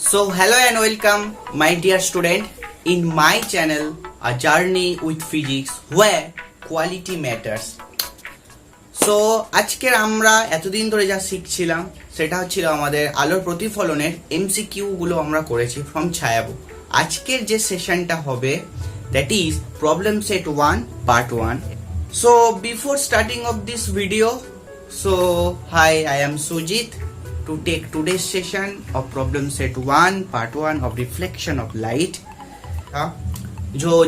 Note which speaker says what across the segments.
Speaker 1: So hello and welcome my dear student in my channel A Journey with Physics where quality matters. So আজকের আমরা এতদিন ধরে যা শিখছিলাম সেটা হচ্ছিল আমাদের আলোর প্রতিফলনের এমসিকিউ গুলো আমরা করেছি ফ্রম ছায়াবু। আজকের যে সেশনটা হবে that is problem set 1 part 1. So before starting of this video, so hi, I am Sujit to take today's session of problem set 1 part 1 of reflection of light.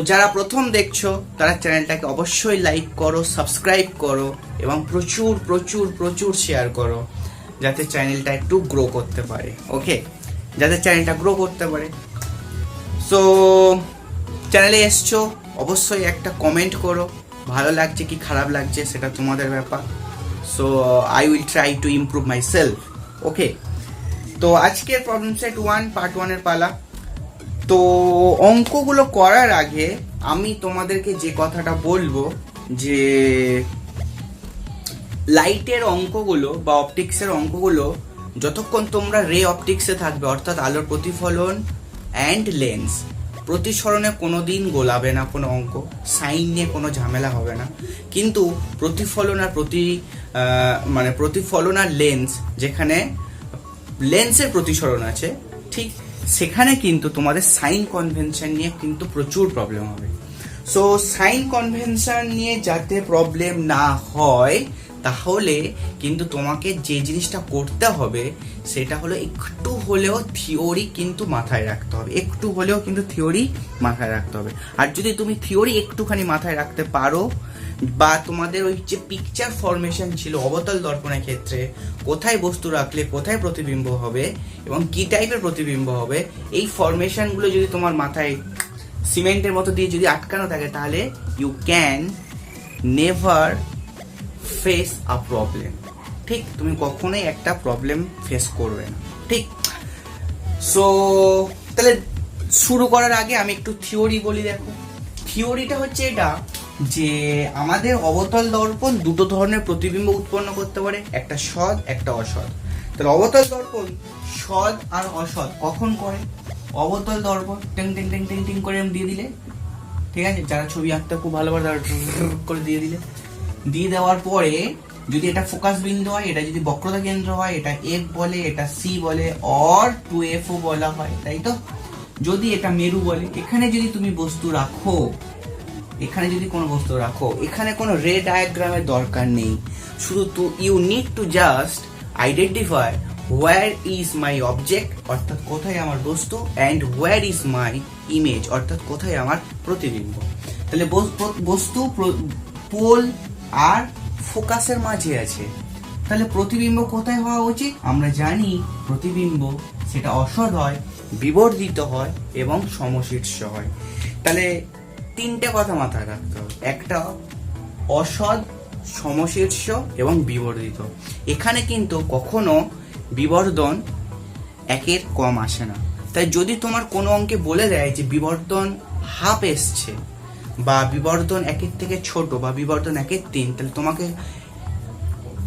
Speaker 1: যারা প্রথম দেখছো তারা চ্যানেলটাকে অবশ্যই লাইক করো, সাবস্ক্রাইব করো এবং প্রচুর প্রচুর প্রচুর শেয়ার করো যাতে চ্যানেলটা একটু গ্রো করতে পারে। ওকে, যাতে চ্যানেলটা গ্রো করতে পারে। সো চ্যানেলে এসছো অবশ্যই একটা কমেন্ট করো, ভালো লাগছে কি খারাপ লাগছে সেটা তোমাদের ব্যাপার। So I will try to improve myself. Okay, তো আজকের প্রবলেম সেট 1 পার্ট 1 এর পালা। তো অঙ্কগুলো করার আগে আমি তোমাদেরকে যে কথাটা বলবো যে লাইটের অঙ্কগুলো বা অপটিক্সের অঙ্কগুলো যতক্ষণ তোমরা রে অপটিক্সে থাকবে, অর্থাৎ আলোর প্রতিফলন অ্যান্ড লেন্স, প্রতিসরণে কোনোদিন গোলাবে না কোনো অঙ্ক, সাইন নিয়ে কোনো ঝামেলা হবে না। কিন্তু প্রতিফলন আর প্রতিফলন আর লেন্স, যেখানে লেন্সের প্রতিসরণ আছে ঠিক সেখানে কিন্তু তোমাদের সাইন কনভেনশন নিয়ে কিন্তু প্রচুর প্রবলেম হবে। সো সাইন কনভেনশন নিয়ে যাতে প্রবলেম না হয় তাহলে কিন্তু তোমাকে যে জিনিসটা করতে হবে সেটা হলো একটু হলেও থিওরি কিন্তু মাথায় রাখতে হবে, একটু হলেও কিন্তু থিওরি মাথায় রাখতে হবে। আর যদি তুমি থিওরি একটুখানি মাথায় রাখতে পারো বা তোমাদের ওই যে পিকচার ফরমেশন ছিল অবতল দর্পণের ক্ষেত্রে, কোথায় বস্তু রাখলে কোথায় প্রতিবিম্ব হবে এবং কি টাইপের প্রতিবিম্ব হবে, এই ফরমেশনগুলো যদি তোমার মাথায় সিমেন্টের মতো দিয়ে যদি আটকানো থাকে তাহলে you can never face a problem. ঠিক, তুমি কখনোই একটা প্রবলেম ফেস করবে না। ঠিক, সো তাহলে শুরু করার আগে আমি একটু থিওরি বলি। দেখো, থিওরিটা হচ্ছে এটা যে আমাদের অবতল দর্পণ দুটো ধরনের প্রতিবিম্ব উৎপন্ন করতে পারে, একটা সৎ একটা অসৎ। তাহলে অবতল দর্পণ সৎ আর অসৎ কখন করে? অবতল দর্পণ টিং টিং টিং টিং টিং করে দিয়ে দিলে, ঠিক আছে, যারা ছবি আঁকতে খুব ভালোবাসে তারা করে দিয়ে দিলে, দিয়ে দেওয়ার পরে যদি এটা ফোকাস বিন্দু হয়, এটা যদি বক্রতা কেন্দ্র হয়, এটা এফ বলে, এটা সি বলে, অর 2F ও বলা হয়, তাই তো। যদি এটা মেরু বলে, এখানে যদি তুমি বস্তু রাখো, এখানে যদি কোনো বস্তু রাখো, এখানে কোনো রে ডায়াগ্রামের দরকার নেই, শুধু you need to just identify where is my object, অর্থাৎ কোথায় আমার বস্তু, and where is my image, অর্থাৎ কোথায় আমার প্রতিবিম্ব। তাহলে বস্তু পোল আর ফোকাসের মাঝে আছে, তাহলে প্রতিবিম্ব কোথায় হওয়া উচিত? আমরা জানি প্রতিবিম্ব সেটা অসৎ হয়, বিবর্ধিত হয় এবং সমশীর্ষ হয়। তাহলে তিনটে কথা মাথায় রাখতে হবে, একটা অসৎ, সমশীর্ষ এবং বিবর্ধিত। এখানে কিন্তু কখনো বিবর্ধন একের কম আসে না। তাই যদি তোমার কোনো অঙ্কে বলে দেয় যে বিবর্ধন হাফ এসছে বা বিবর্ধন একের থেকে ছোট বা বিবর্ধন 1/3, তাহলে তোমাকে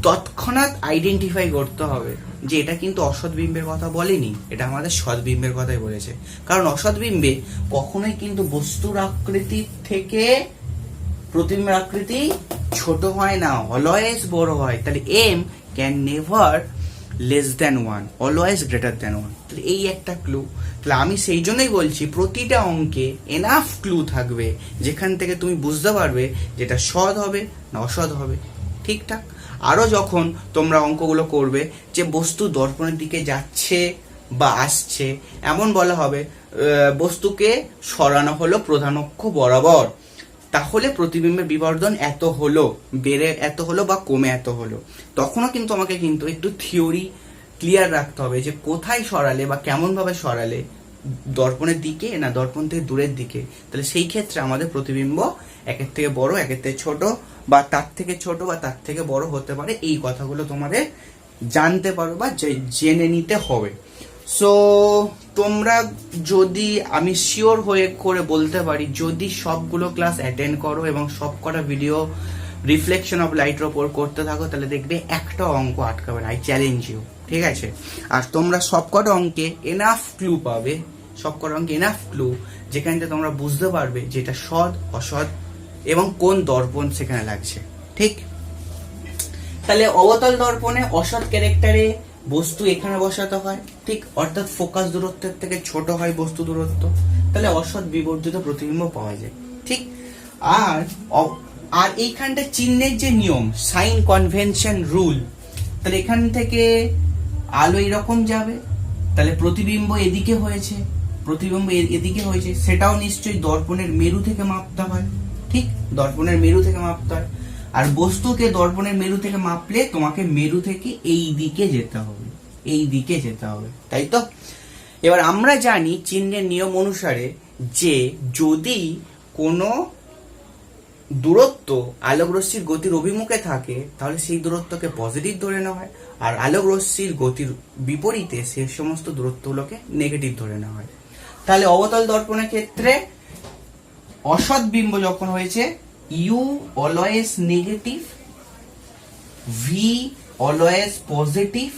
Speaker 1: তৎক্ষণাৎ আইডেন্টিফাই করতে হবে যে এটা কিন্তু অসৎ বিম্বের কথা বলেনি, এটা আমাদের সৎ বিম্বের কথাই বলেছে। কারণ অসৎ বিম্বে কখনোই কিন্তু বস্তুর আকৃতি থেকে প্রতিবিম্বের আকৃতি ছোট হয় না, অলওয়েজ বড় হয়। তাহলে M can never less than 1, always greater than 1। তাহলে এই একটা ক্লু। তাহলে আমি সেই জন্যই বলছি প্রতিটা অঙ্কে এনাফ ক্লু থাকবে যেখান থেকে তুমি বুঝতে পারবে যেটা সৎ হবে না অসৎ হবে। ঠিকঠাক। আরও যখন তোমরা অঙ্কগুলো করবে যে বস্তু দর্পণের দিকে যাচ্ছে বা আসছে, এমন বলা হবে বস্তুকে সরানো হলো প্রধান অক্ষ বরাবর, তাহলে প্রতিবিম্বের বিবর্ধন এত হলো, বেড়ে এত হলো বা কমে এত হলো। তখনও কিন্তু আমাকে কিন্তু একটু থিওরি ক্লিয়ার রাখতে হবে যে কোথায় সরালে বা কেমন ভাবে সরালে, দর্পণের দিকে না দর্পণ থেকে দূরের দিকে। তাহলে সেই ক্ষেত্রে আমাদের প্রতিবিম্ব একের থেকে বড়, একের থেকে ছোট বা তার থেকে ছোট বা তার থেকে বড় হতে পারে। এই কথাগুলো তোমাদের জানতে পারো বা জেনে নিতে হবে। সো তোমরা যদি, আমি শিওর হয়ে করে বলতে পারি, যদি সবগুলো ক্লাস অ্যাটেন্ড করো এবং সব কটা ভিডিও রিফ্লেকশন অফ লাইটের ওপর করতে থাকো তাহলে দেখবে একটা অঙ্ক আটকাবে না। I challenge you. ঠিক আছে। আর তোমরা সবকটা অঙ্কে এনাফ ক্লু পাবে, সবকটা অঙ্কে এনাফ ক্লু, যেখান থেকে তোমরা বুঝতে পারবে যে এটা সৎ অসৎ এবং কোন দর্পণ সেখানে লাগছে। ঠিক, তাহলে অবতল দর্পণে অসৎ ক্যারেক্টারে বস্তু এখানে বসাতে হয়, ঠিক, অর্থাৎ ফোকাস দূরত্বের থেকে ছোট হয় বস্তু দূরত্ব, তাহলে অসৎ বিবর্ধিত প্রতিবিম্ব পাওয়া যায়। ঠিক, আর আর এইখানটা চিহ্নের যে নিয়ম, সাইন কনভেনশন রুল, তাহলে এখান থেকে আলো এরকম যাবে, তাহলে প্রতিবিম্ব এদিকে হয়েছে, প্রতিবিম্ব এদিকে হয়েছে, সেটাও নিশ্চয়ই দর্পণের মেরু থেকে মাপতে হয়। ঠিক, দর্পণের মেরু থেকে মাপতে হয়। আর বস্তুকে দর্পণের মেরু থেকে মাপলে তোমাকে মেরু থেকে এই দিকে যেতে হবে, এই দিকে যেতে হবে, তাই তো। এবার আমরা জানি চিহ্নের নিয়ম অনুসারে যে যদি কোনো দূরত্ব আলোক রশ্মির গতির অভিমুখে থাকে তাহলে সেই দূরত্বকে পজিটিভ ধরে নেওয়া হয়, আর আলোক রশ্মির গতির বিপরীতে সেই সমস্ত দূরত্বগুলোকে নেগেটিভ ধরে নেওয়া হয়। তাহলে অবতল দর্পণের ক্ষেত্রে অসৎ বিম্ব যখন হয়েছে, u always negative, v always positive,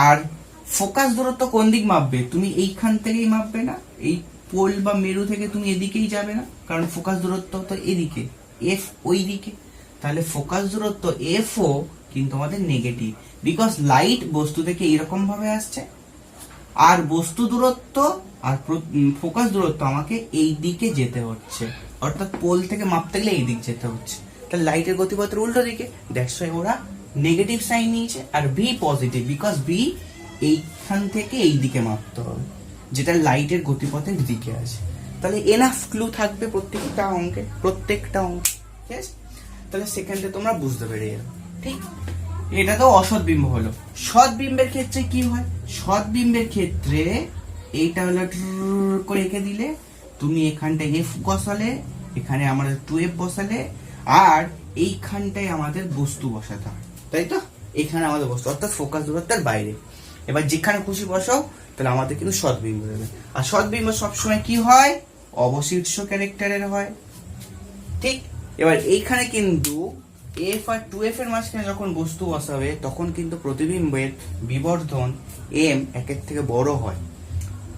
Speaker 1: আর ফোকাস দূরত্ব কোন দিক মাপবে, তুমি এইখান থেকেই মাপবে না, এই পোল বা মেরু থেকে তুমি এদিকেই যাবে না, কারণ ফোকাস দূরত্ব তো এদিকে, এফ ওই দিকে, তাহলে ফোকাস দূরত্ব এফ ও কিন্তু আমাদের নেগেটিভ, বিকজ লাইট বস্তু থেকে এরকম ভাবে আসছে, আর বস্তু দূরত্ব আর ফোকাস দূরত্ব আমাকে এই দিকে যেতে হচ্ছে, অর্থাৎ পোল থেকে মাপতে গেলে এই দিক যেতে হচ্ছে, তাহলে লাইটের গতিপথের উল্টো দিকে, দ্যাটস ওয়াই ওরা নেগেটিভ সাইন নিয়েছে। আর বি পজিটিভ, বিকজ বি এইখান থেকে এই দিকে মাপতে হবে, যেটা লাইটের গতিপথের দিকে আছে। তাহলে এনাফ ক্লু থাকবে প্রত্যেকটা অঙ্কে, প্রত্যেকটা অঙ্ক, ঠিক আছে। তাহলে সেখান থেকে তোমরা বুঝতে পেরে যাবে। ঠিক, এটা তো অসৎ বিম্ব হলো। সৎ বিম্বের ক্ষেত্রে কি হয়, সৎ বিম্বের ক্ষেত্রে এইটা হলো করে রেখে দিলে, তুমি এখানটা এফ বসালে, এখানে আমাদের 2f বসালে, আর এইখানটায় আমাদের বস্তু বসাতে হয়, তাই তো। এখানে আমাদের বস্তু, অর্থাৎ ফোকাস দূরত্বের বাইরে। এবার যেখানে খুশি বসাও, তাহলে আমাদের কিন্তু সৎ বিম্ব দেবে। আর সৎ বিম্ব সবসময় কি হয়, অবশীর্ষ ক্যারেক্টারের হয়। ঠিক, এবার এইখানে কিন্তু এফ আর 2f এর মাঝখানে যখন বস্তু বসাবে তখন কিন্তু প্রতিবিম্বের বিবর্ধন এম একের থেকে বড় হয়।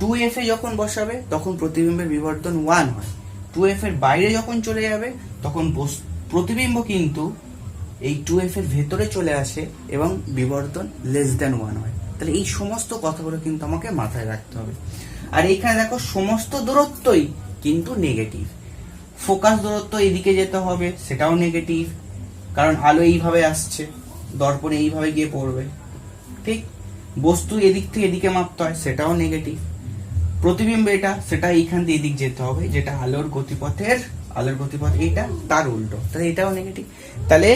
Speaker 1: 2f এ যখন বসাবে তখন প্রতিবিম্বের বিবর্ধন 1 হয়। 2f এর বাইরে যখন চলে যাবে তখন প্রতিবিম্ব কিন্তু এই 2f এর ভেতরে চলে আসে এবং বিবর্ধন <1 হয়। তাহলে এই সমস্ত কথাগুলো কিন্তু আমাকে মাথায় রাখতে হবে। আর এইখানে দেখো সমস্ত দূরত্বই কিন্তু নেগেটিভ। ফোকাস দূরত্ব এদিকে যেতে হবে, সেটাও নেগেটিভ, কারণ আলো এইভাবে আসছে, দর্পণে এইভাবে গিয়ে পড়বে। ঠিক, বস্তু এদিক থেকে এদিকে মাপতে হয়, সেটাও নেগেটিভ। প্রতিবিম্ব এটা, সেটা এইখান দিয়ে এদিক যেতে হবে, যেটা আলোর গতিপথ এইটা, তার উল্টো, তাহলে এটাও নেগেটিভ। তাহলে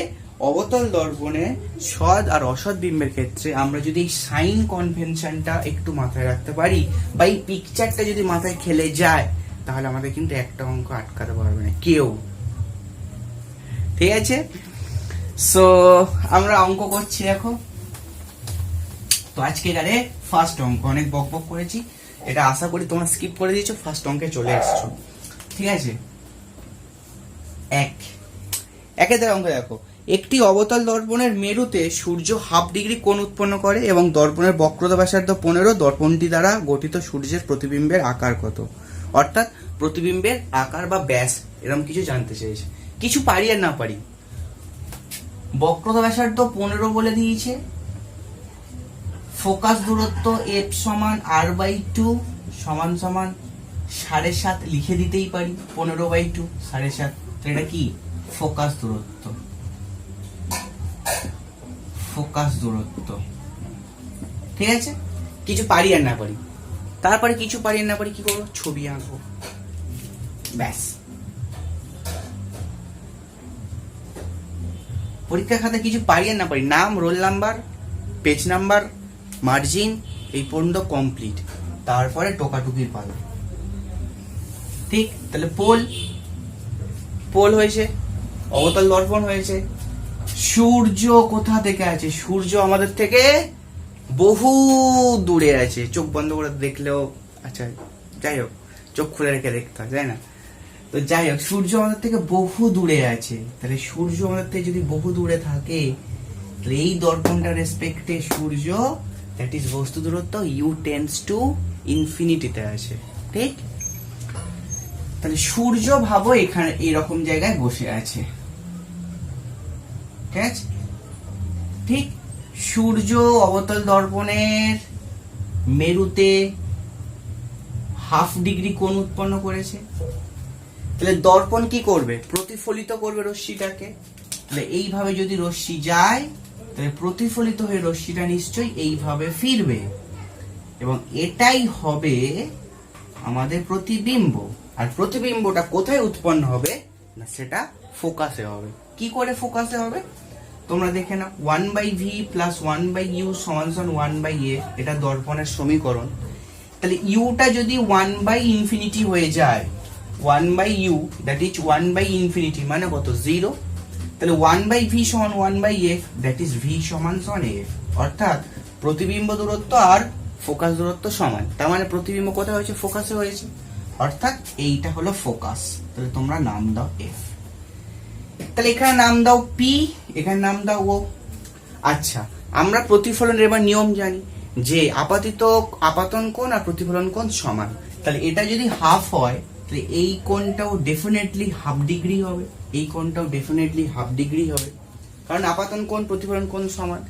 Speaker 1: অবতল দর্পণে সৎ আর অসৎ বিম্বের ক্ষেত্রে আমরা যদি এই সাইন কনভেনশনটা একটু মাথায় রাখতে পারি, বা এই পিকচারটা যদি মাথায় খেলে যায়, তাহলে আমাদের কিন্তু একটা অঙ্ক আটকাতে পারবে না কেউ। ঠিক আছে, সো আমরা অঙ্ক করছি দেখো। তো আজকে এবারে ফার্স্ট অঙ্ক, অনেক বক বক করেছি, এটা আশা করি তোমরা স্কিপ করে দিয়েছো, ফার্স্ট অঙ্কে চলে এসছো। ঠিক আছে, একে অঙ্ক দেখো। একটি অবতল দর্পণের মেরুতে সূর্য হাফ ডিগ্রি কোণ উৎপন্ন করে এবং দর্পণের বক্রতা ব্যাসার্ধ 15, দর্পণটি দ্বারা গঠিত সূর্যের প্রতিবিম্বের আকার কত? অর্থাৎ প্রতিবিম্বের আকার বা ব্যাস এরকম কিছু জানতে চেয়েছে। কিছু পারি আর না পারি, বক্রতা ব্যাসার্ধ 15 বলে দিয়েছে, ফোকাস দূরত্ব f সমান r/2 সমান 7.5 লিখে দিতেই পারি, 15/2 7.5, তো এটা কি ফোকাস দূরত্ব। ঠিক আছে, কিছু পারি আর না পারি। তারপরে কিছু পারি আর না পারি কি করবো, ছবি আঁকবো, ব্যাস। পরীক্ষা খাতা কিছু পারি আর না পারি, নাম, roll number, page number, margin, এই পর্যন্ত কমপ্লিট। তারপরে টোকাটুকির পালা। ঠিক, তাহলে পোল হয়েছে, অবতল দর্পণ হয়েছে। সূর্য কোথা থেকে আছে? সূর্য আমাদের থেকে বহু দূরে আছে, চোখ বন্ধ করে দেখলেও, আচ্ছা যাই হোক, চোখ খুলে রেখে দেখতে হয়, তাই না? তো যাই হোক, সূর্য আমাদের থেকে বহু দূরে আছে। তাহলে সূর্য আমাদের থেকে যদি বহু দূরে থাকে, এই দর্পণটা রেসপেক্টে সূর্য, দ্যাট ইজ বস্তু দূরত্ব ইউ টেন্ডস টু ইনফিনিটিতে আছে, ঠিক? তাহলে সূর্য ভাবো এখানে এরকম জায়গায় বসে আছে, ঠিক আছে? ঠিক, সূর্য অবতল দর্পণের মেরুতে হাফ ডিগ্রি কোণ উৎপন্ন করেছে। তাহলে দর্পণ কি করবে? প্রতিফলিত করবে রশ্মিটাকে। তাহলে এইভাবে যদি রশ্মি যায়, তাহলে প্রতিফলিত হয়ে রশ্মিটা নিশ্চয়ই এইভাবে ফিরবে, এবং এটাই হবে আমাদের প্রতিবিম্ব। আর প্রতিবিম্বটা কোথায় উৎপন্ন হবে না, সেটা ফোকাসে হবে। কি করে ফোকাসে হবে তোমরা দেখে নাও। 1/v প্লাস 1/u সমান 1/f, এটা দর্পণের সমীকরণ। তাহলে ইউটা যদি 1/ইনফিনিটি হয়ে যায়, 1/u দ্যাট ইজ 1/ইনফিনিটি মানে কত? 0। তাহলে 1/v সমান 1/f, দ্যাট ইজ v সমান f। অর্থাৎ প্রতিবিম্ব দূরত্ব আর ফোকাস দূরত্ব সমান। তার মানে প্রতিবিম্ব কোথায় হয়েছে? ফোকাসে হয়েছে। অর্থাৎ এইটা হলো ফোকাস। তাহলে তোমরা নাম দাও f। তাহলে এখানে নাম দাও p, এখানে নাম দাও o। আচ্ছা, আমরা প্রতিফলনের এবার নিয়ম জানি যে আপাতন কোণ আর প্রতিফলন কোণ সমান। তাহলে এটা যদি হাফ হয়, তাহলে এই কোণটাও ডেফিনেটলি হাফ ডিগ্রি হবে, এই কোণটাও ডেফিনেটলি হাফ ডিগ্রি হবে, কারণ আপাতন কোণ প্রতিফলন কোণ সমান।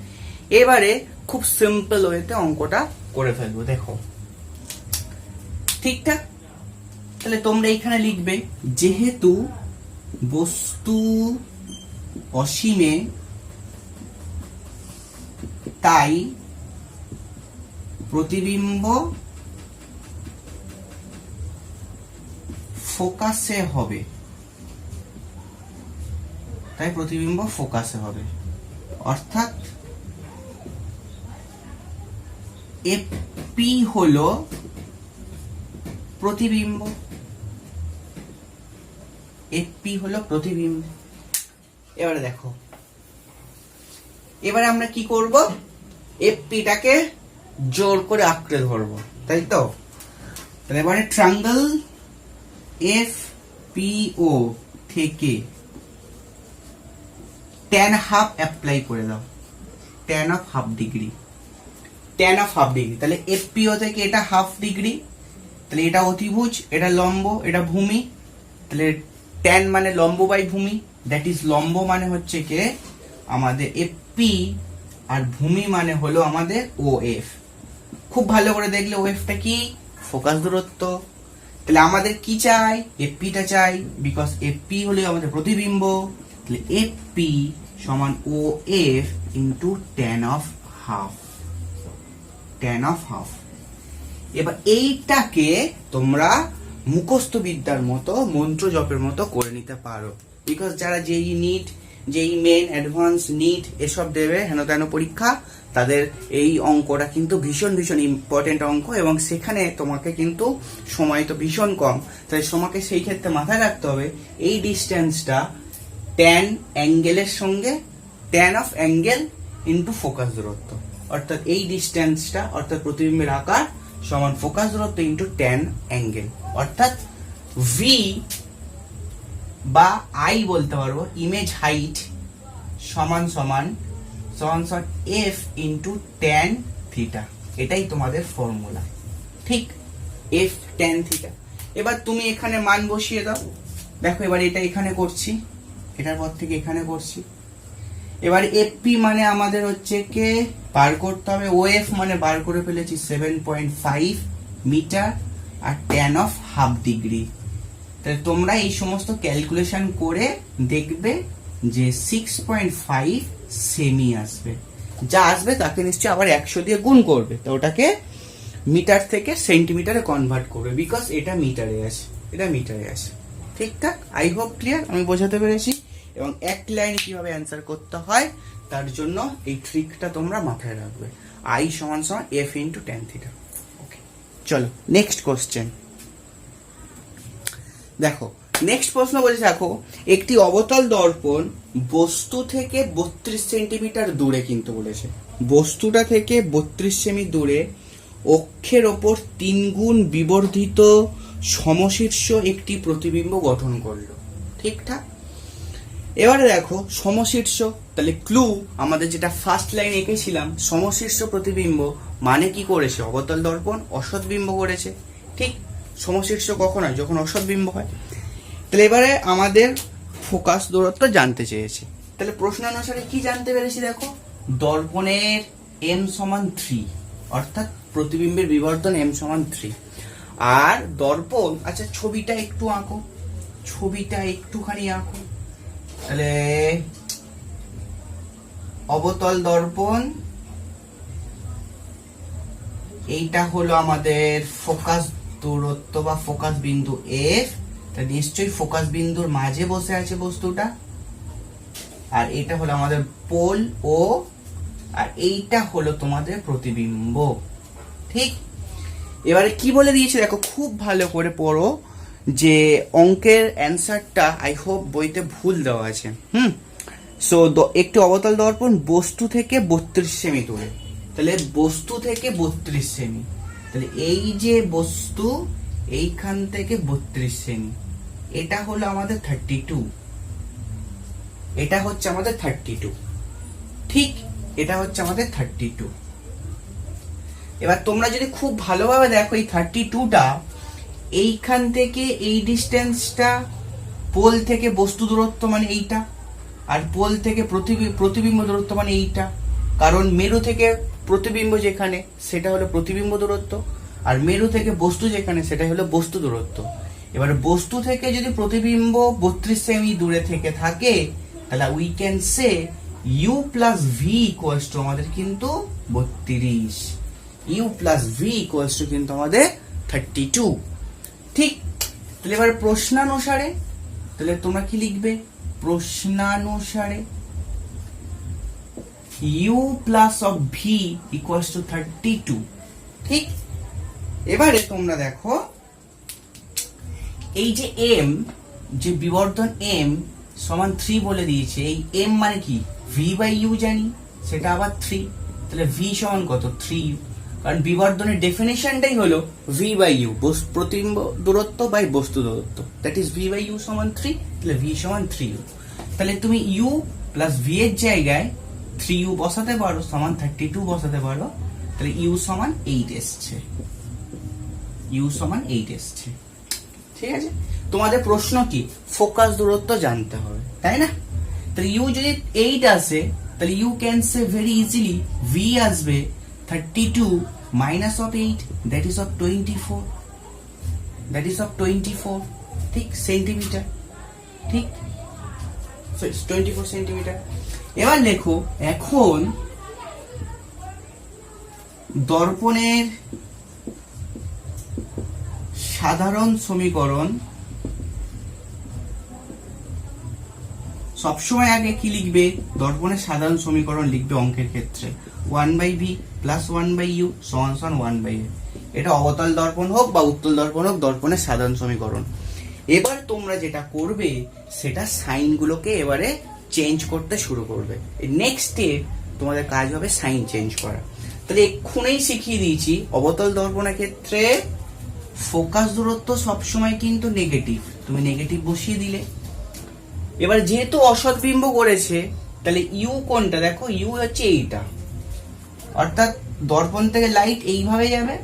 Speaker 1: এবারে খুব সিম্পল ওয়েতে অঙ্কটা করে ফেলবো, দেখো ঠিকঠাক। তাহলে তোমরা এখানে লিখবে, যেহেতু বস্তু অসীমে তাই প্রতিবিম্ব ফোকাসে হবে, তাই প্রতিবিম্ব ফোকাসে হবে। অর্থাৎ এপি হলো প্রতিবিম্ব, এপি হলো প্রতিবিম্ব। এবারে দেখো, এবারে আমরা কি করব? এপিটাকে জোর করে আঁকড়ে ধরবো, তাই তো? তাহলে এবারে ট্রায়াঙ্গেল এফপিও থেকে tan হাফ অ্যাপ্লাই করে দাও, tan of half degree, tan of half degree. তাহলে এফপিও থেকে এটা হাফ ডিগ্রি, তাহলে এটা অতিভুজ, এটা লম্ব, এটা ভূমি। তাহলে tan মানে লম্ব বাই ভূমি, দ্যাট ইজ লম্ব মানে হচ্ছে কে আমাদের এফপি, আর ভূমি মানে হলো আমাদের ওএফ। খুব ভালো করে দেখলে ওএফটা কি? ফোকাস দূরত্ব। তাহলে আমাদের কি চাই? এফপিটা চাই, বিকজ এফপি হলো আমাদের প্রতিবিম্ব। তাহলে এফপি সমান of into tan of half, tan of half. এবার এইটাকে তোমরা মুখস্থ বিদ্যার মতো, মন্ত্র জপের মতো করে নিতে পারো, বিকজ যারা যেই নিট, যেই মেন, অ্যাডভান্স, নিট এসব দেবে হেন তেন পরীক্ষা, তাদের এই অঙ্কটা কিন্তু ভীষণ ভীষণ ইম্পর্টেন্ট অঙ্ক, এবং সেখানে তোমাকে কিন্তু সময় তো ভীষণ কম। তাই তোমাকে সেই ক্ষেত্রে মাথায় রাখতে হবে এই ডিস্টেন্সটা ট্যান অ্যাঙ্গেলের সঙ্গে tan of angle into focus দূরত্ব। অর্থাৎ এই ডিস্টেন্সটা, অর্থাৎ প্রতিবিম্বের আকার সমান ফোকাস দূরত্ব ইন্টু ট্যান অ্যাঙ্গেল। অর্থাৎ ভি বা আই বলতে পারবো, ইমেজ হাইট সমান সমান এফ ইন্টু ট্যান থিটা। এটাই তোমাদের ফর্মুলা, ঠিক? F tan theta. এবার তুমি এখানে মান বসিয়ে দাও। দেখো এবার এটা এখানে করছি, এটার পর থেকে এখানে করছি। এবার এফপি মানে আমাদের হচ্ছে কে বার করতে হবে, ওএফ মানে বার করে ফেলেছি 7.5 মিটার, আর ট্যান অফ হাফ ডিগ্রি। তাহলে তোমরা এই সমস্ত ক্যালকুলেশন করে দেখবে যে 6.5 সেমি আসবে। যা আসবে তাকে নিশ্চয়ই আবার 100 দিয়ে গুণ করবে, তো ওটাকে মিটার থেকে সেন্টিমিটারে কনভার্ট করবে, বিকজ এটা মিটারে আছে, এটা মিটারে আছে। ঠিকঠাক? আই হোপ ক্লিয়ার, আমি বোঝাতে পেরেছি। এবং এক লাইনে কিভাবে অ্যান্সার করতে হয় তার জন্য এই ট্রিকটা তোমরা মাথায় রাখবে। আই সমান সমান এফ ইন্টু ট্যান থিটা। ওকে, চলো নেক্সট কোশ্চেন দেখো। নেক্সট প্রশ্ন বলছে, দেখো একটি অবতল দর্পণ বস্তু থেকে 32 সেন্টিমিটার দূরে, কিন্তু বলেছে বস্তুটা থেকে 32 সেমি দূরে অক্ষের ওপর 3 গুণ বিবর্ধিত সমশীর্ষ একটি প্রতিবিম্ব গঠন করলো। ঠিকঠাক? এবারে দেখো সমশীর্ষ, তাহলে ক্লু আমাদের যেটা ফার্স্ট লাইন এঁকেছিলাম, সমশীর্ষ প্রতিবিম্ব মানে কি করেছে, অবতল দর্পণ অসৎ বিম্ব করেছে। ঠিক, সমশীর্ষ কখন হয়, যখন অসৎ বিম্ব হয়। তাহলে এবারে আমাদের ফোকাস দূরত্ব জানতে চেয়েছে। তাহলে প্রশ্ন অনুসারে কি জানতে পেরেছি, দেখো দর্পণের m সমান 3, অর্থাৎ প্রতিবিম্বের বিবর্ধন m সমান 3। আর দর্পণ, আচ্ছা ছবিটা একটু আঁকো, ছবিটা একটুখানি আঁকো। তাহলে অবতল দর্পণ, এইটা হলো আমাদের ফোকাস দূরত্ব বা ফোকাস বিন্দু এফ। তা নিশ্চয়ই ফোকাস বিন্দুর মাঝে বসে আছে বস্তুটা। আর এটা হলো আমাদের পোল ও, আর এইটা হলো তোমাদের প্রতিবিম্ব। ঠিক, এবারে কি বলে দিয়েছে দেখো, খুব ভালো করে পড়ো, যে অঙ্কের অ্যান্সারটা আই হোপ বইতে ভুল দেওয়া আছে। সো একটি অবতল দর্পণ বস্তু থেকে 32 সেমি দূরে। তাহলে বস্তু থেকে 32 সেমি, তাহলে এই যে বস্তু এইখান থেকে 32 সেমি, এটা হলো আমাদের 32, এটা হচ্ছে আমাদের 32। ঠিক, এটা হচ্ছে আমাদের 32। এবার তোমরা যদি খুব ভালোভাবে দেখো, এই 32টা এইখান থেকে এই ডিস্টেন্সটা পোল থেকে বস্তু দূরত্ব মানে এইটা, আর পোল থেকে প্রতিবিম্ব দূরত্ব মানে এইটা। কারণ মেরু থেকে প্রতিবিম্ব যেখানে সেটা হলো প্রতিবিম্ব দূরত্ব, আর মেরু থেকে বস্তু যেখানে সেটা হলো বস্তু দূরত্ব। এবার বস্তু থেকে যদি প্রতিবিম্ব 32 সেমি দূরে থেকে থাকে, তাহলে we can say u plus v equals to আমাদের কিন্তু 32, u plus v equals to কিন্তু আমাদের 32। ঠিক, তাহলে এবার প্রশ্নানুসারে, তাহলে তোমরা কি লিখবে, প্রশ্নানুসারে u plus of V equals two 32। ঠিক, এবারে তোমরা দেখো এই যে m, যে বিবর্ধন m সমান 3 বলে দিয়েছে, এই m মানে কি, v বাই u জানি, সেটা আবার 3, তাহলে v সমান কত, 3u। কারণ বিবর্ধনের ডেফিনেশনটাই হলো v বাই ইউ, প্রতিবিম্ব দূরত্ব বাই বস্তু দূরত্ব, that is v by u সমান 3, তাহলে v সমান 3u। তাহলে তুমি u প্লাস v এর জায়গায় 3u বসাতে পারো, সমান 32 বসাতে পারো, তাহলে u সমান 8 এসছে, u সমান 8 এসছে। ঠিক আছে, তোমাদের প্রশ্ন কি, ফোকাস দূরত্ব জানতে হবে, তাই না? তাহলে u যদি 8 আসে, তাহলে you can say very easily v আসবে 32 minus of 8, that is of 24, that is of 24, ঠিক, সেন্টিমিটার। ঠিক, so it's 24 সেন্টিমিটার। এবার লেখো, এখন দর্পণের সাধারণ সমীকরণ, সবসময় আগে কি লিখবে, দর্পণের সাধারণ সমীকরণ লিখবে অঙ্কের ক্ষেত্রে 1/v প্লাস 1/u সমান সমান 1/f। এটা অবতল দর্পণ হোক বা উত্তল দর্পণ হোক, দর্পণের সাধারণ সমীকরণ। এবার তোমরা যেটা করবে, সেটা সাইন গুলোকে এবারে চেঞ্জ করতে শুরু করবে। নেক্সট স্টেপ তোমাদের কাজ হবে সাইন চেঞ্জ করা। তাহলে এক্ষুনি শিখিয়ে দিয়েছি, অবতল দর্পণের ক্ষেত্রে ফোকাস দূরত্ব সবসময় কিন্তু নেগেটিভ, তুমি নেগেটিভ বসিয়ে দিলে। এবার যেহেতু অসৎ বিম্ব করেছে, তাহলে ইউ কোনটা, দেখো ইউ হচ্ছে এইটা, অর্থাৎ দর্পণ থেকে লাইট এইভাবে যাবে,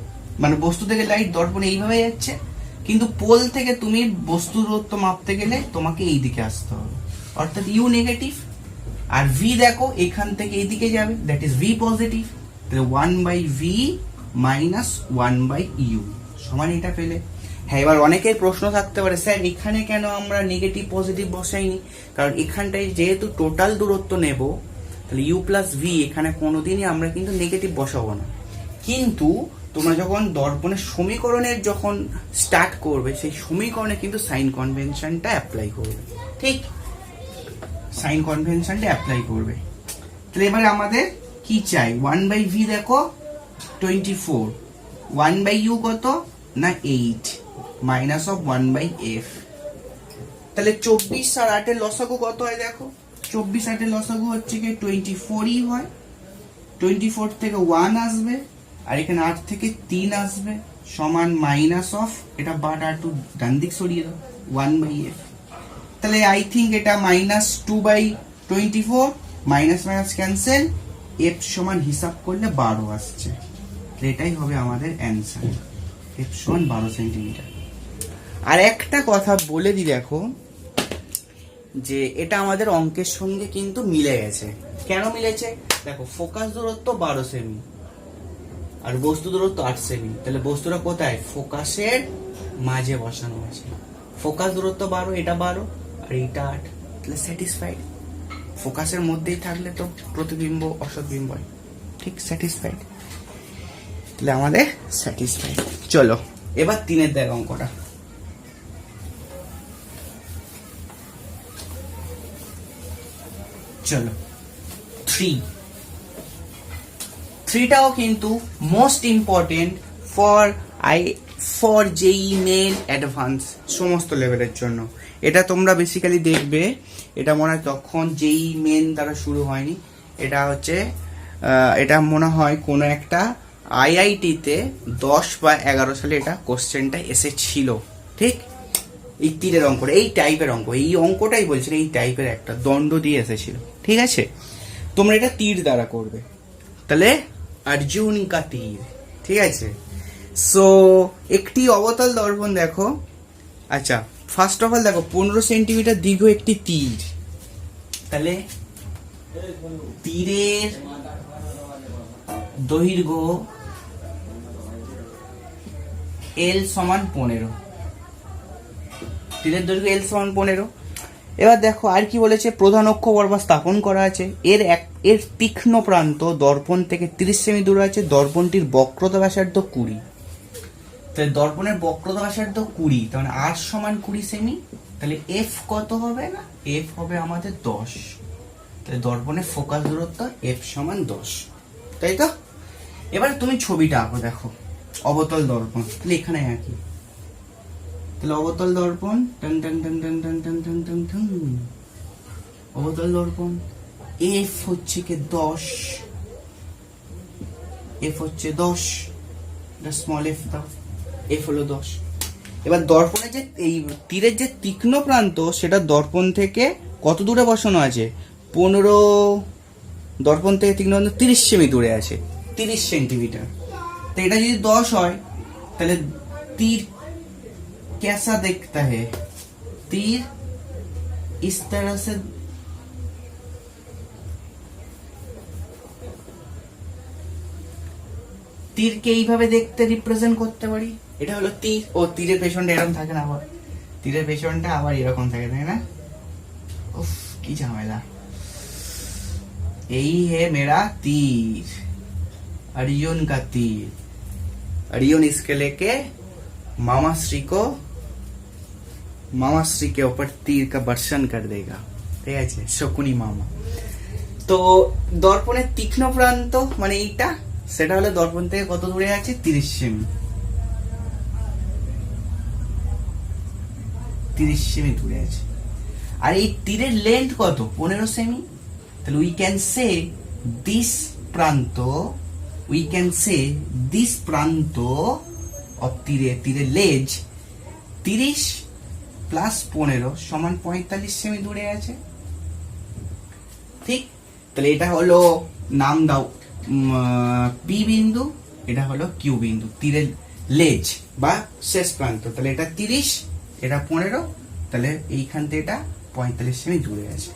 Speaker 1: মানে বস্তু থেকে লাইট দর্পণে এইভাবে যাচ্ছে, কিন্তু পোল থেকে তুমি বস্তু দূরত্ব মাপতে গেলে তোমাকে এই দিকে আসতে হবে, অর্থাৎ ইউ নেগেটিভ। আর ভি দেখো এখান থেকে এইদিকে যাবে, দ্যাট ইজ ভি পজিটিভ। তাহলে 1/v মাইনাস 1/u সমান এটা পেলে। হ্যাঁ, এবার অনেকের প্রশ্ন থাকতে পারে, স্যার এখানে কেন আমরা নেগেটিভ পজিটিভ বসাইনি? কারণ এখানটায় যেহেতু টোটাল দূরত্ব নেব, তাহলে ইউ প্লাস ভি এখানে কোনোদিনই আমরা কিন্তু নেগেটিভ বসাবো না। কিন্তু তোমরা যখন দর্পণের সমীকরণের যখন স্টার্ট করবে, সেই সমীকরণে কিন্তু সাইন কনভেনশনটা অ্যাপ্লাই করবে। ঠিক, সাইন কনভেনশনটা অ্যাপ্লাই করবে। তাহলে এবারে আমাদের কি চাই, 1/v দেখো 24, 1/u কত না 8, মাইনাস অফ 1/f। তাহলে 24 আর 8 এর লসাগু কত হয় দেখো, 24 8 এর লসাগু হচ্ছে কি 24ই হয়। 24 থেকে 1 আসবে, আর এখানে 8 থেকে 3 আসবে, সমান মাইনাস অফ, এটা বাট আর টু ডান দিক সরিয়ে দাও, 1/f। তাহলে আই থিঙ্ক এটা -2/24, মাইনাস মাইনাস ক্যান্সেল, এফ সমান হিসাব করলে 12 আসছে। এটাই হবে আমাদের অ্যান্সার, এফ সমান 12 সেন্টিমিটার। আর একটা কথা বলে দিই দেখো, যে এটা আমাদের অঙ্কের সঙ্গে কিন্তু মিলে গেছে। কেন মিলেছে দেখো, ফোকাস দূরত্ব 12 সেমি আর বস্তু দূরত্ব 8 সেমি, তাহলে বস্তুটা কোথায়, ফোকাসের মাঝে বসানো আছে। ফোকাস দূরত্ব 12, এটা 12 আর এটা 8, তাহলে স্যাটিসফাইড। ফোকাসের মধ্যেই থাকলে তো প্রতিবিম্ব অসৎবিম্ব হয়, ঠিক, স্যাটিসফাইড। তাহলে আমাদের স্যাটিসফাইড। চলো এবার 3-এর দেখ অঙ্কটা। চলো 3টাও কিন্তু most important for JEE Main Advance সমস্ত লেভেলের জন্য। এটা তোমরা বেসিক্যালি দেখবে, এটা মনে হয় তখন জেই মেন দ্বারা শুরু হয়নি, এটা হচ্ছে এটা মনে হয় কোনো একটা আইআইটিতে 10 বা 11 সালে এটা কোশ্চেনটা এসেছিল, ঠিক। এই তীরের অঙ্কটা, এই টাইপের অঙ্ক, এই অঙ্কটাই বলছিল, এই টাইপের একটা দণ্ড দিয়ে এসেছিল, ঠিক আছে। তোমরা এটা তীর দ্বারা করবে, তাহলে অর্জুন কা তীর, ঠিক আছে। সো একটি অবতল দর্পণ দেখো, আচ্ছা ফার্স্ট অফ অল দেখো 15 সেন্টিমিটার দীর্ঘ একটি তীর, তাহলে তীরের দৈর্ঘ্য এল সমান 15, তীরের দৈর্ঘ্য এল সমান 15। এবার দেখো আর কি বলেছে, প্রধান অক্ষ বরাবর স্থাপন করা আছে, এর তীক্ষ্ণ প্রান্ত দর্পণ থেকে 30 সেমি দূরে আছে, দর্পণটির বক্রতা ব্যাসার্ধ 20, তাহলে দর্পণের বক্রতা ব্যাসার্ধ 20, তাহলে আর সমান 20 সেমি, তাহলে এফ কত হবে না, এফ হবে আমাদের 10, তাহলে দর্পণের ফোকাস দূরত্ব এফ সমান 10, তাই তো। এবার তুমি ছবিটা আঁকো, দেখো অবতল দর্পণ, তাহলে এখানে একই, তাহলে অবতল দর্পণ টান টান টান টান টান টান টান টান টান, অবতল দর্পণ এফ হচ্ছে কি 10, এফ হচ্ছে 10, এটা স্মল এফ দাও, এফ হলো 10। এবার দর্পণের যে এই তীরের যে তীক্ষ্ণ প্রান্ত, সেটা দর্পণ থেকে কত দূরে বসানো আছে, 15, দর্পণ থেকে তীক্ষ্ণ প্রান্ত 30 সেমি দূরে আছে, 30 সেন্টিমিটার। তো এটা যদি 10 হয়, তাহলে तीर कैसा दिखता है, तीर इस तरह से তীরকে এইভাবে দেখতে রিপ্রেজেন্ট করতে পারি, এটা হলো তীর। ও তীরের পেছনটা এরকম থাকে না, আবার তীরের পেছনটা আবার এরকম থাকে, তাই না? উফ কি ঝামেলা। यही है मेरा तीर, अर्जुन का तीर। अर्जुन इसके लेके मामा श्री के ऊपर तीर का वर्षण कर देगा, ঠিক আছে, শকুনি মামা। তো দর্পণের তীক্ষ্ণ প্রান্ত মানে এইটা, সেটা হলো দর্পণ থেকে কত দূরে আছে, 30 সেমি, 30 সেমি দূরে আছে। আর এই তীরের লেন্থ কত, 15 সেমি। তাহলে উই ক্যান সে দিস প্রান্ত অফ তীরের লেজ 30 প্লাস 15 সমান 45 সেমি দূরে আছে, ঠিক। তাহলে এটা হলো নাম দাও পি বিন্দু, এটা হলো কিউ বিন্দু, তীরের লেজ বা শেষ প্রান্ত। তাহলে এটা 30, এটা 15, তাহলে এইখান থেকে এটা 45 সেমি দূরে আছে।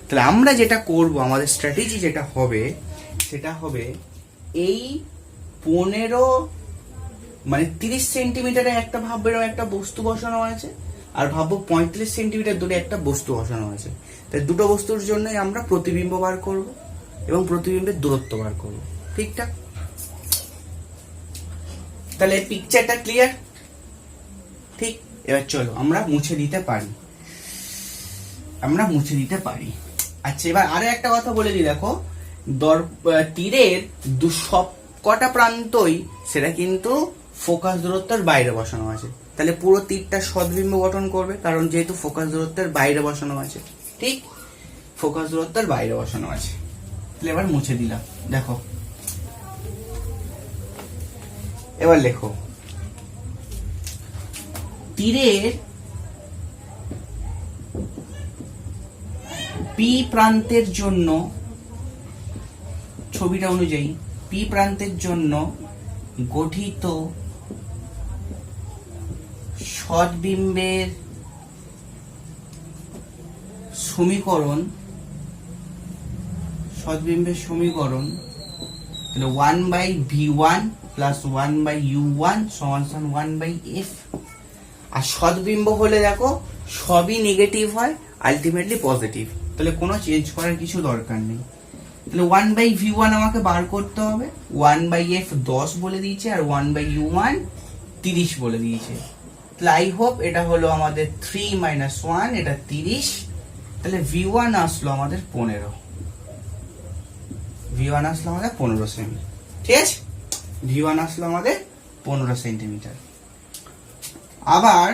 Speaker 1: তাহলে আমরা যেটা করব, আমাদের স্ট্র্যাটেজি যেটা হবে, সেটা হবে এই 15 মানে 30 সেন্টিমিটারে একটা ভাববে একটা বস্তু বসানো আছে, আর ভাববো 35 সেন্টিমিটার দূরে একটা বস্তু বসানো আছে। তাই দুটো বস্তুর জন্যই আমরা প্রতিবিম্ব বার করব এবং প্রতিবিম্বের দূরত্ব বার করব, ঠিকঠাক। তাহলে পিকচারটা ক্লিয়ার, ঠিক। এবার চলো আমরা মুছে দিতে পারি, আচ্ছা এবার আরো একটা কথা বলে দিই, দেখো তীরের সব কটা প্রান্তই সেটা কিন্তু ফোকাস দূরত্বের বাইরে বসানো আছে, তাহলে পুরো তীরটা সদ্বিম্ব গঠন করবে, কারণ যেহেতু ফোকাস দূরত্বের বাইরে বসানো আছে, ঠিক, ফোকাস দূরত্বের বাইরে বসানো আছে। তাহলে এবার মুছে দিলাম, দেখো এবার লেখো তীরের পি প্রান্তের জন্য ছবিটা অনুযায়ী পি প্রান্তের জন্য গঠিত সৎবিম্বের সমীকরণ তাহলে 1/v1 প্লাস 1/u1 সমান 1/f। আর সৎবিম্ব হলে দেখো সবই নেগেটিভ হয়, আলটিমেটলি পজিটিভ, তাহলে কোনো চেঞ্জ করার কিছু দরকার নেই। তাহলে 1/v1 আমাকে বার করতে হবে, 1/f 10 বলে দিয়েছে, আর 1/u1 30 বলে দিয়েছে। তাহলে আই হোপ এটা হলো আমাদের 3 - 1, এটা 30। তাহলে v1 আসলো আমাদের 15, v1 আসলো আমাদের 15 সেমি। ঠিক আছে, v1 আসলো আমাদের 15 সেন্টিমিটার। আবার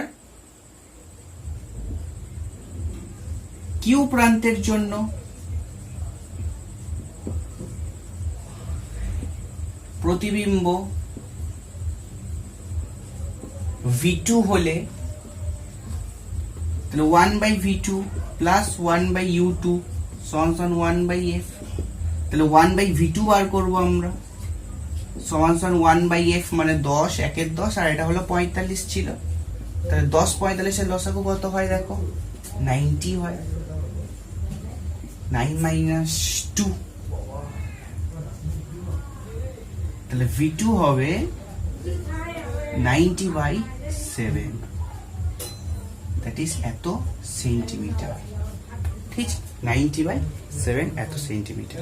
Speaker 1: কিউ প্রান্তের জন্য প্রতিবিম্ব v2 হলে তাহলে 1/v2 প্লাস 1/u2 সমান 1/f। তাহলে 1/v2 বার করবো আমরা, সমান 1/f মানে 10, 1 10, আর এটা হলো 45 ছিল। তাহলে 10 45 এর লসাগু কত হয় দেখো, 90 হয়। 9 - 2, তাহলে v2 হবে 90/7, দ্যাট ইজ এত সেন্টিমিটার। ঠিক, 90/7 এত সেন্টিমিটার।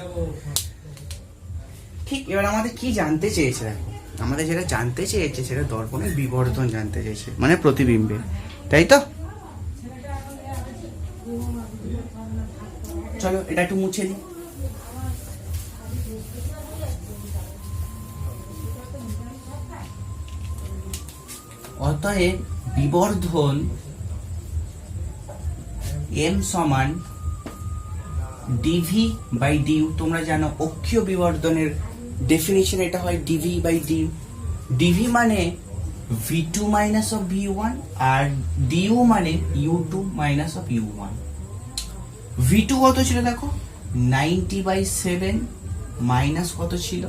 Speaker 1: ঠিক, এবার আমাদের কি জানতে চেয়েছে দেখো, আমাদের যেটা জানতে চেয়েছে সেটা দর্পণের বিবর্ধন জানতে চেয়েছে, মানে প্রতিবিম্বের, তাই তো? চলো এটা একটু মুছে দিই। অতএব বিবর্ধন m সমান dv/du। তোমরা জানো অক্ষীয় বিবর্ধনের ডেফিনিশন এটা হয় dv/du। dv মানে v2 minus of v1 R du মানে u2 minus of u1। v2 কত ছিল দেখো, 90/7 মাইনাস কত ছিল,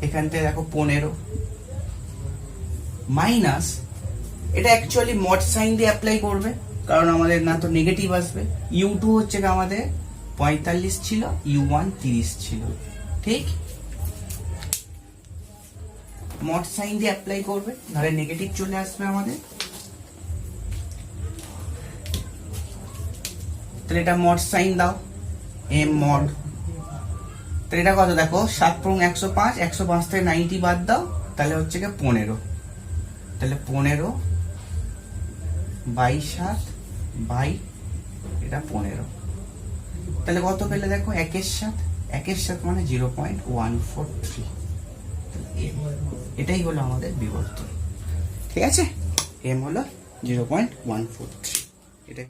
Speaker 1: এখান থেকে দেখো 15 মাইনাস, এটা অ্যাকচুয়ালি মড সাইন দিয়ে অ্যাপ্লাই করবে, কারণ আমাদের না তো নেগেটিভ আসবে। u2 হচ্ছে আমাদের 45 ছিল, u1 30 ছিল। ঠিক, মড সাইন দিয়ে অ্যাপ্লাই করবে, নাহলে নেগেটিভ চলে আসবে আমাদের। তাহলে এটা মড সাইন দাও, m মড। তাহলে এটা কত দেখো, 7 × 105, 105 থেকে 90 বাদ দাও, তাহলে হচ্ছে 15। তাহলে 15/7 বাই এটা 15, তাহলে কত পেলে দেখো, 1/7 মানে 0.143। এটাই হলো আমাদের বিবর্ধন। ঠিক আছে, m হলো 0.143।